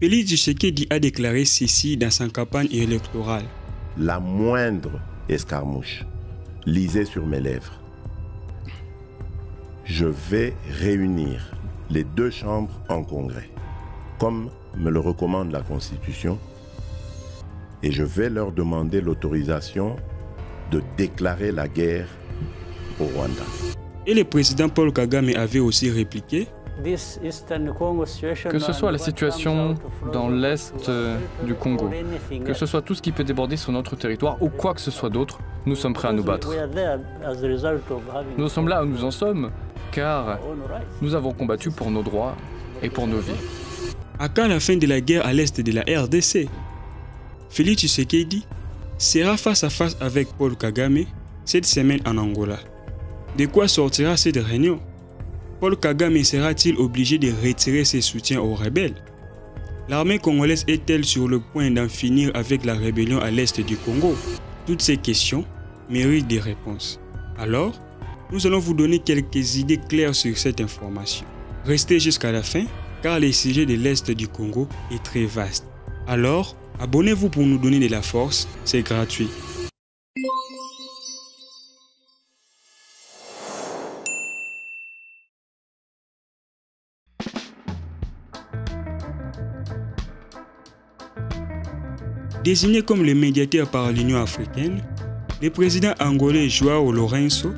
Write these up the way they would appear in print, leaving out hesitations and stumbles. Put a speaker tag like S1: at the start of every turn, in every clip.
S1: Félix Tshisekedi a déclaré ceci dans sa campagne électorale.
S2: La moindre escarmouche lisait sur mes lèvres. Je vais réunir les deux chambres en congrès, comme me le recommande la Constitution, et je vais leur demander l'autorisation de déclarer la guerre au Rwanda.
S1: Et le président Paul Kagame avait aussi répliqué
S3: que ce soit la situation dans l'Est du Congo, que ce soit tout ce qui peut déborder sur notre territoire ou quoi que ce soit d'autre, nous sommes prêts à nous battre. Nous sommes là où nous en sommes, car nous avons combattu pour nos droits et pour nos vies.
S1: À quand la fin de la guerre à l'Est de la RDC? Félix Tshisekedi sera face à face avec Paul Kagame cette semaine en Angola. De quoi sortira cette réunion? Paul Kagame sera-t-il obligé de retirer ses soutiens aux rebelles? L'armée congolaise est-elle sur le point d'en finir avec la rébellion à l'est du Congo? Toutes ces questions méritent des réponses. Alors, nous allons vous donner quelques idées claires sur cette information. Restez jusqu'à la fin, car le sujet de l'est du Congo est très vaste. Alors, abonnez-vous pour nous donner de la force, c'est gratuit. Désigné comme le médiateur par l'Union africaine, le président angolais João Lourenço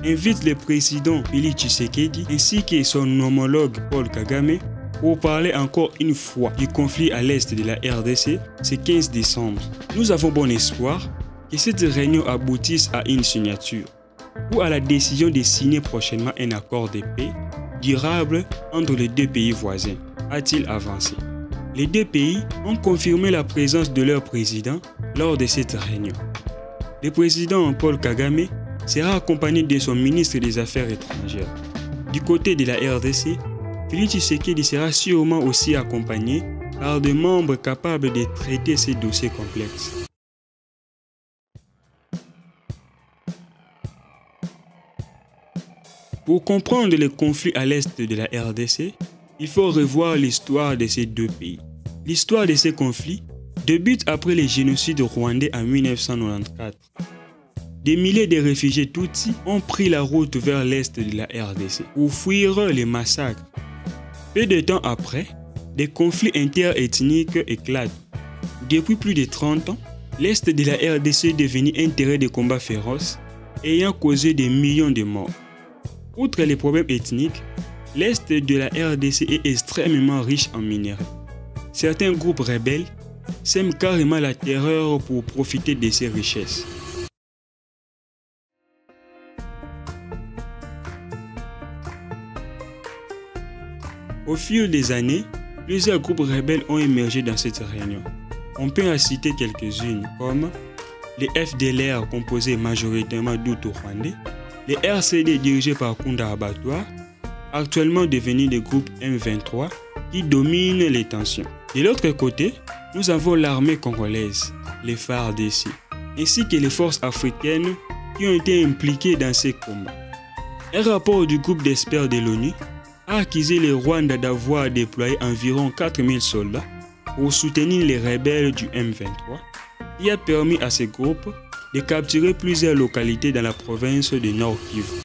S1: invite le président Félix Tshisekedi ainsi que son homologue Paul Kagame pour parler encore une fois du conflit à l'est de la RDC ce 15 décembre. Nous avons bon espoir que cette réunion aboutisse à une signature ou à la décision de signer prochainement un accord de paix durable entre les deux pays voisins, a-t-il avancé. Les deux pays ont confirmé la présence de leur président lors de cette réunion. Le président Paul Kagame sera accompagné de son ministre des Affaires étrangères. Du côté de la RDC, Félix Tshisekedi sera sûrement aussi accompagné par des membres capables de traiter ces dossiers complexes. Pour comprendre le conflit à l'est de la RDC, il faut revoir l'histoire de ces deux pays. L'histoire de ces conflits débute après le génocide rwandais en 1994. Des milliers de réfugiés Tutsis ont pris la route vers l'est de la RDC pour fuir les massacres. Peu de temps après, des conflits interethniques éclatent. Depuis plus de 30 ans, l'est de la RDC est devenu un terrain de combats féroces ayant causé des millions de morts. Outre les problèmes ethniques, l'est de la RDC est extrêmement riche en minerais. Certains groupes rebelles sèment carrément la terreur pour profiter de ces richesses. Au fil des années, plusieurs groupes rebelles ont émergé dans cette réunion. On peut en citer quelques-unes comme les FDLR composés majoritairement d'Hutus-Rwandais, les RCD dirigés par Kunda Abattoir, actuellement devenus des groupes M23 qui dominent les tensions. De l'autre côté, nous avons l'armée congolaise, les FARDC, ainsi que les forces africaines qui ont été impliquées dans ces combats. Un rapport du groupe d'experts de l'ONU a accusé le Rwanda d'avoir déployé environ 4000 soldats pour soutenir les rebelles du M23, qui a permis à ces groupes de capturer plusieurs localités dans la province de Nord Kivu.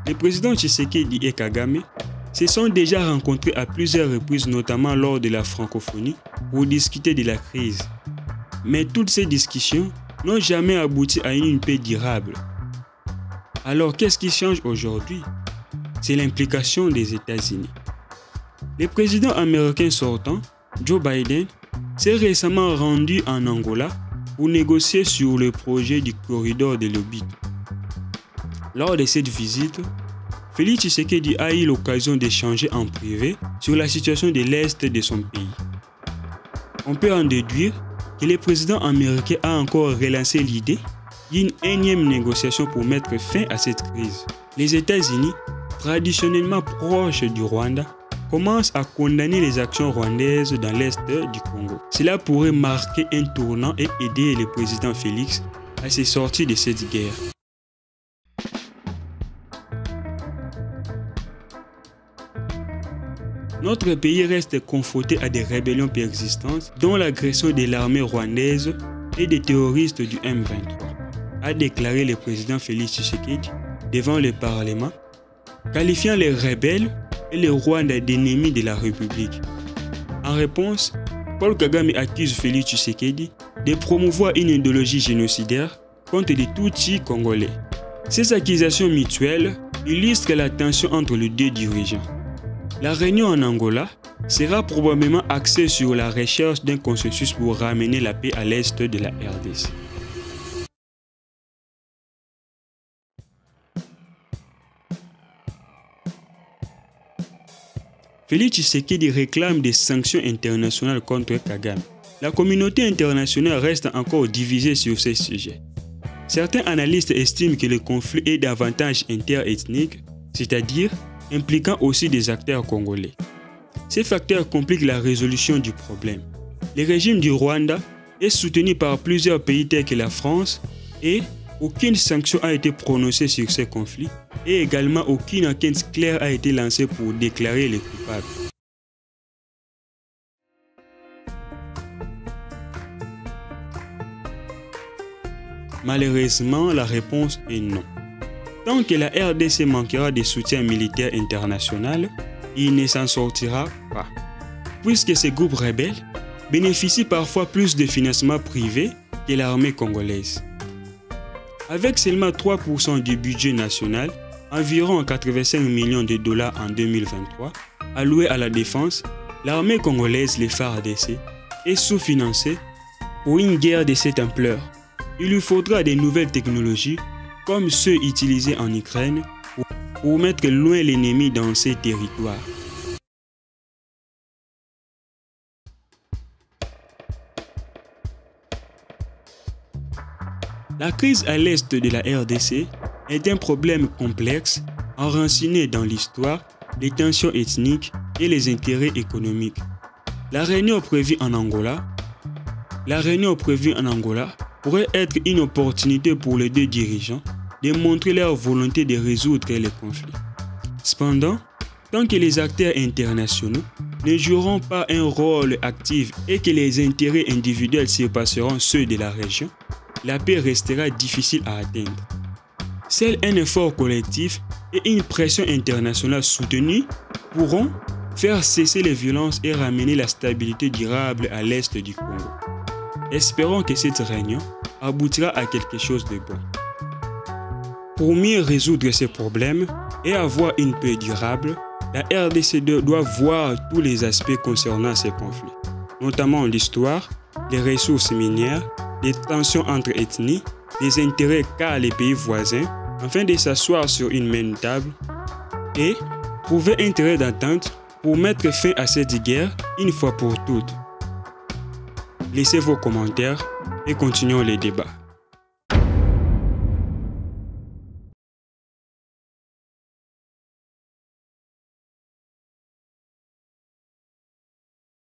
S1: Les présidents Tshisekedi et Kagame se sont déjà rencontrés à plusieurs reprises, notamment lors de la francophonie, pour discuter de la crise. Mais toutes ces discussions n'ont jamais abouti à une paix durable. Alors qu'est-ce qui change aujourd'hui? C'est l'implication des États-Unis. Le président américain sortant, Joe Biden, s'est récemment rendu en Angola pour négocier sur le projet du corridor de l'Obito. Lors de cette visite, Félix Tshisekedi a eu l'occasion d'échanger en privé sur la situation de l'Est de son pays. On peut en déduire que le président américain a encore relancé l'idée d'une énième négociation pour mettre fin à cette crise. Les États-Unis, traditionnellement proches du Rwanda, commencent à condamner les actions rwandaises dans l'Est du Congo. Cela pourrait marquer un tournant et aider le président Félix à se sortir de cette guerre. notre pays reste confronté à des rébellions persistantes, dont l'agression de l'armée rwandaise et des terroristes du M23, a déclaré le président Félix Tshisekedi devant le Parlement, qualifiant les rebelles et le Rwanda d'ennemis de la République. En réponse, Paul Kagame accuse Félix Tshisekedi de promouvoir une idéologie génocidaire contre les Tutsis congolais. Ces accusations mutuelles illustrent la tension entre les deux dirigeants. La réunion en Angola sera probablement axée sur la recherche d'un consensus pour ramener la paix à l'est de la RDC. Félix Tshisekedi réclame des sanctions internationales contre Kagame. La communauté internationale reste encore divisée sur ces sujets. Certains analystes estiment que le conflit est davantage interethnique, c'est-à-dire impliquant aussi des acteurs congolais. Ces facteurs compliquent la résolution du problème. Le régime du Rwanda est soutenu par plusieurs pays tels que la France et aucune sanction n'a été prononcée sur ces conflits et également aucune enquête claire a été lancée pour déclarer les coupables. Malheureusement, la réponse est non. Tant que la RDC manquera de soutien militaire international, il ne s'en sortira pas, puisque ces groupes rebelles bénéficient parfois plus de financement privé que l'armée congolaise. Avec seulement 3% du budget national, environ 85 millions de dollars en 2023, alloués à la défense, l'armée congolaise, les FARDC, est sous-financée pour une guerre de cette ampleur. Il lui faudra de nouvelles technologies comme ceux utilisés en Ukraine pour mettre loin l'ennemi dans ces territoires. La crise à l'est de la RDC est un problème complexe enraciné dans l'histoire, les tensions ethniques et les intérêts économiques. La réunion prévue en Angola pourrait être une opportunité pour les deux dirigeants de montrer leur volonté de résoudre les conflits. Cependant, tant que les acteurs internationaux ne joueront pas un rôle actif et que les intérêts individuels surpasseront ceux de la région, la paix restera difficile à atteindre. Seul un effort collectif et une pression internationale soutenue pourront faire cesser les violences et ramener la stabilité durable à l'est du Congo. Espérons que cette réunion aboutira à quelque chose de bon. Pour mieux résoudre ces problèmes et avoir une paix durable, la RDC doit voir tous les aspects concernant ces conflits, notamment l'histoire, les ressources minières, les tensions entre ethnies, les intérêts qu'a les pays voisins, afin de s'asseoir sur une même table et trouver un terrain d'entente pour mettre fin à cette guerre une fois pour toutes. Laissez vos commentaires et continuons les débats.